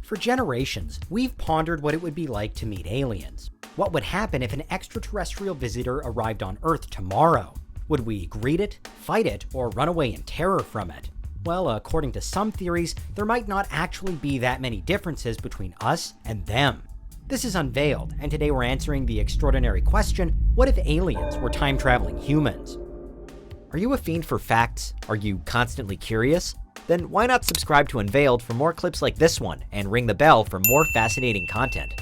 For generations, we've pondered what it would be like to meet aliens. What would happen if an extraterrestrial visitor arrived on Earth tomorrow? Would we greet it, fight it, or run away in terror from it? Well, according to some theories, there might not actually be that many differences between us and them. This is Unveiled, and today we're answering the extraordinary question, what if aliens were time-traveling humans? Are you a fiend for facts? Are you constantly curious? Then why not subscribe to Unveiled for more clips like this one, and ring the bell for more fascinating content.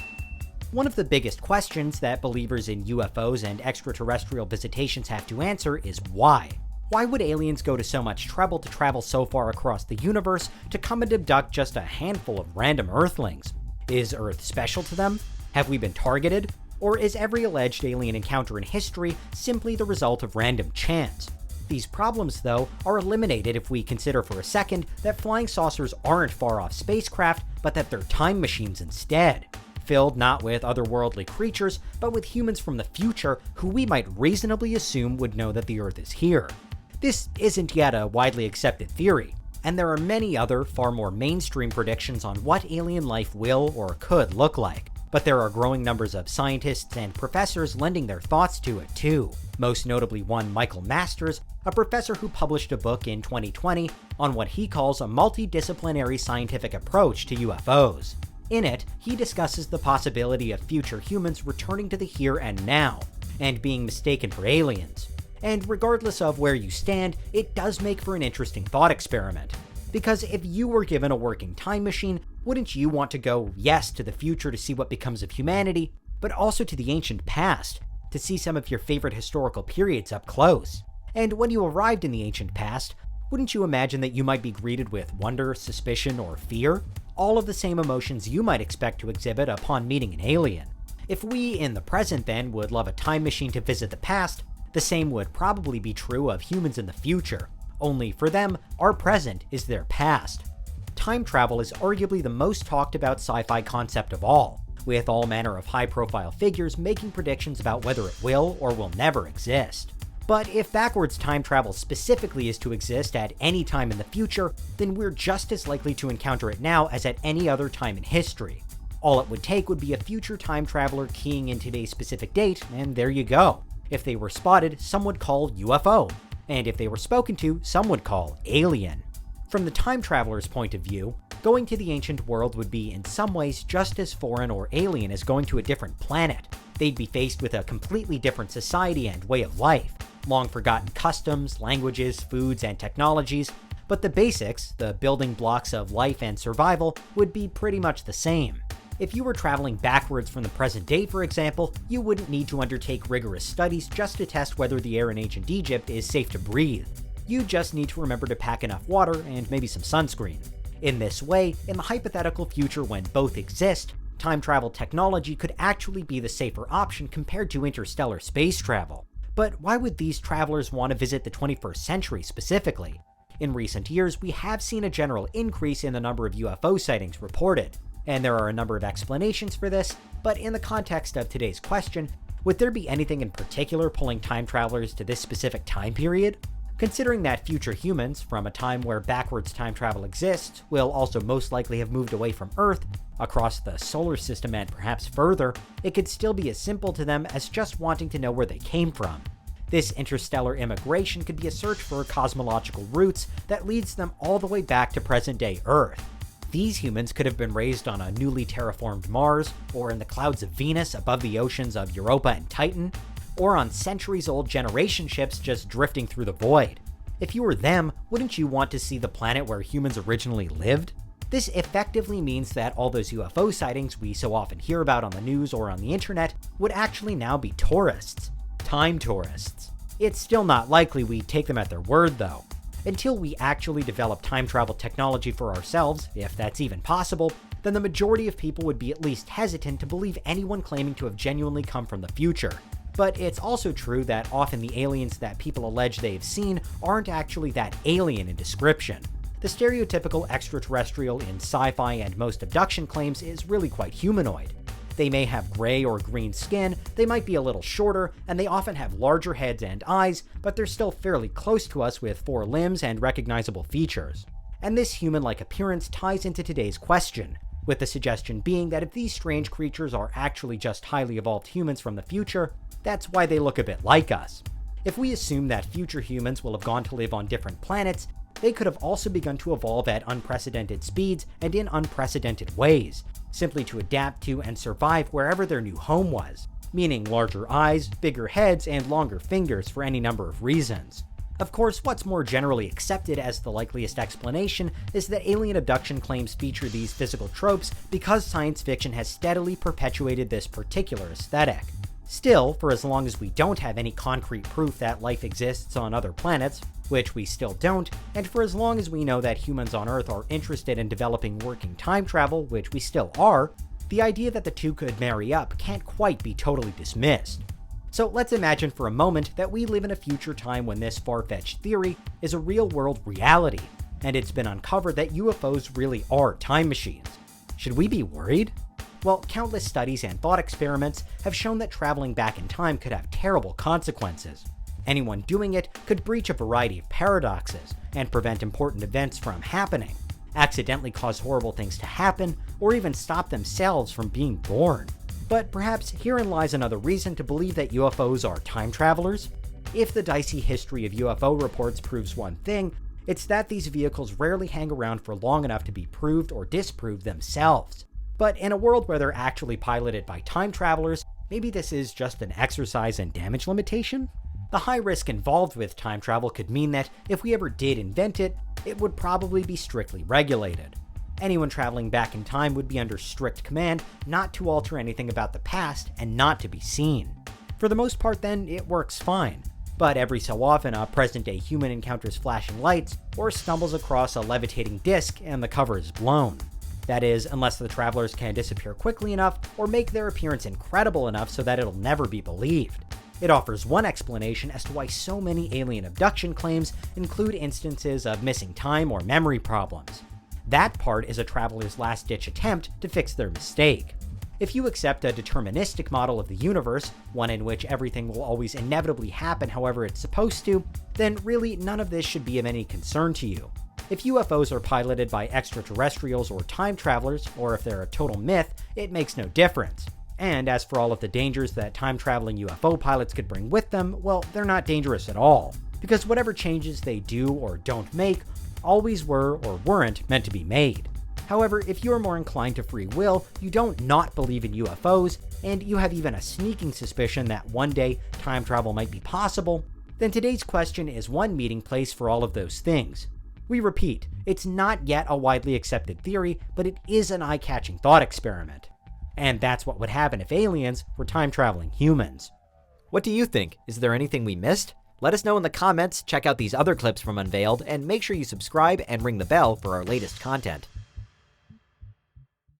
One of the biggest questions that believers in UFOs and extraterrestrial visitations have to answer is why? Why would aliens go to so much trouble to travel so far across the universe to come and abduct just a handful of random Earthlings? Is Earth special to them? Have we been targeted? Or is every alleged alien encounter in history simply the result of random chance? These problems, though, are eliminated if we consider for a second that flying saucers aren't far-off spacecraft, but that they're time machines instead. Filled not with otherworldly creatures, but with humans from the future who we might reasonably assume would know that the Earth is here. This isn't yet a widely accepted theory, and there are many other, far more mainstream predictions on what alien life will or could look like. But there are growing numbers of scientists and professors lending their thoughts to it too. Most notably one Michael Masters, a professor who published a book in 2020 on what he calls a multidisciplinary scientific approach to UFOs. In it, he discusses the possibility of future humans returning to the here and now, and being mistaken for aliens. And regardless of where you stand, it does make for an interesting thought experiment. Because if you were given a working time machine, wouldn't you want to go, yes, to the future to see what becomes of humanity, but also to the ancient past, to see some of your favorite historical periods up close? And when you arrived in the ancient past, wouldn't you imagine that you might be greeted with wonder, suspicion, or fear? All of the same emotions you might expect to exhibit upon meeting an alien. If we, in the present then, would love a time machine to visit the past, the same would probably be true of humans in the future. Only for them, our present is their past. Time travel is arguably the most talked about sci-fi concept of all, with all manner of high-profile figures making predictions about whether it will or will never exist. But if backwards time travel specifically is to exist at any time in the future, then we're just as likely to encounter it now as at any other time in history. All it would take would be a future time traveler keying in today's specific date, and there you go. If they were spotted, some would call UFO. And if they were spoken to, some would call alien. From the time traveler's point of view, going to the ancient world would be in some ways just as foreign or alien as going to a different planet. They'd be faced with a completely different society and way of life, long forgotten customs, languages, foods, and technologies, but the basics, the building blocks of life and survival, would be pretty much the same. If you were traveling backwards from the present day, for example, you wouldn't need to undertake rigorous studies just to test whether the air in ancient Egypt is safe to breathe. You just need to remember to pack enough water and maybe some sunscreen. In this way, in the hypothetical future when both exist, time travel technology could actually be the safer option compared to interstellar space travel. But why would these travelers want to visit the 21st century specifically? In recent years, we have seen a general increase in the number of UFO sightings reported. And there are a number of explanations for this, but in the context of today's question, would there be anything in particular pulling time travelers to this specific time period? Considering that future humans, from a time where backwards time travel exists, will also most likely have moved away from Earth, across the solar system and perhaps further, it could still be as simple to them as just wanting to know where they came from. This interstellar immigration could be a search for cosmological roots that leads them all the way back to present-day Earth. These humans could have been raised on a newly terraformed Mars, or in the clouds of Venus above the oceans of Europa and Titan, or on centuries-old generation ships just drifting through the void. If you were them, wouldn't you want to see the planet where humans originally lived? This effectively means that all those UFO sightings we so often hear about on the news or on the internet would actually now be tourists. Time tourists. It's still not likely we take them at their word, though. Until we actually develop time travel technology for ourselves, if that's even possible, then the majority of people would be at least hesitant to believe anyone claiming to have genuinely come from the future. But it's also true that often the aliens that people allege they've seen aren't actually that alien in description. The stereotypical extraterrestrial in sci-fi and most abduction claims is really quite humanoid. They may have gray or green skin, they might be a little shorter, and they often have larger heads and eyes, but they're still fairly close to us with 4 limbs and recognizable features. And this human-like appearance ties into today's question. with the suggestion being that if these strange creatures are actually just highly evolved humans from the future, that's why they look a bit like us. If we assume that future humans will have gone to live on different planets, they could have also begun to evolve at unprecedented speeds and in unprecedented ways, simply to adapt to and survive wherever their new home was, meaning larger eyes, bigger heads, and longer fingers for any number of reasons. Of course, what's more generally accepted as the likeliest explanation is that alien abduction claims feature these physical tropes because science fiction has steadily perpetuated this particular aesthetic. Still, for as long as we don't have any concrete proof that life exists on other planets, which we still don't, and for as long as we know that humans on Earth are interested in developing working time travel, which we still are, the idea that the two could marry up can't quite be totally dismissed. So let's imagine for a moment that we live in a future time when this far-fetched theory is a real-world reality, and it's been uncovered that UFOs really are time machines. Should we be worried? Well, countless studies and thought experiments have shown that traveling back in time could have terrible consequences. Anyone doing it could breach a variety of paradoxes and prevent important events from happening, accidentally cause horrible things to happen, or even stop themselves from being born. But perhaps herein lies another reason to believe that UFOs are time travelers. If the dicey history of UFO reports proves one thing, it's that these vehicles rarely hang around for long enough to be proved or disproved themselves. But in a world where they're actually piloted by time travelers, maybe this is just an exercise in damage limitation? The high risk involved with time travel could mean that if we ever did invent it, it would probably be strictly regulated. Anyone traveling back in time would be under strict command not to alter anything about the past and not to be seen. For the most part then, it works fine. But every so often, a present-day human encounters flashing lights or stumbles across a levitating disc and the cover is blown. That is, unless the travelers can disappear quickly enough or make their appearance incredible enough so that it'll never be believed. It offers one explanation as to why so many alien abduction claims include instances of missing time or memory problems. That part is a traveler's last-ditch attempt to fix their mistake. If you accept a deterministic model of the universe, one in which everything will always inevitably happen however it's supposed to, then really none of this should be of any concern to you. If UFOs are piloted by extraterrestrials or time travelers, or if they're a total myth, it makes no difference. And as for all of the dangers that time-traveling UFO pilots could bring with them, well, they're not dangerous at all, because whatever changes they do or don't make always were or weren't meant to be made. However, if you're more inclined to free will, you don't not believe in UFOs, and you have even a sneaking suspicion that one day time travel might be possible, then today's question is one meeting place for all of those things. We repeat, it's not yet a widely accepted theory, but it is an eye-catching thought experiment. And that's what would happen if aliens were time-traveling humans. What do you think? Is there anything we missed? Let us know in the comments, check out these other clips from Unveiled, and make sure you subscribe and ring the bell for our latest content.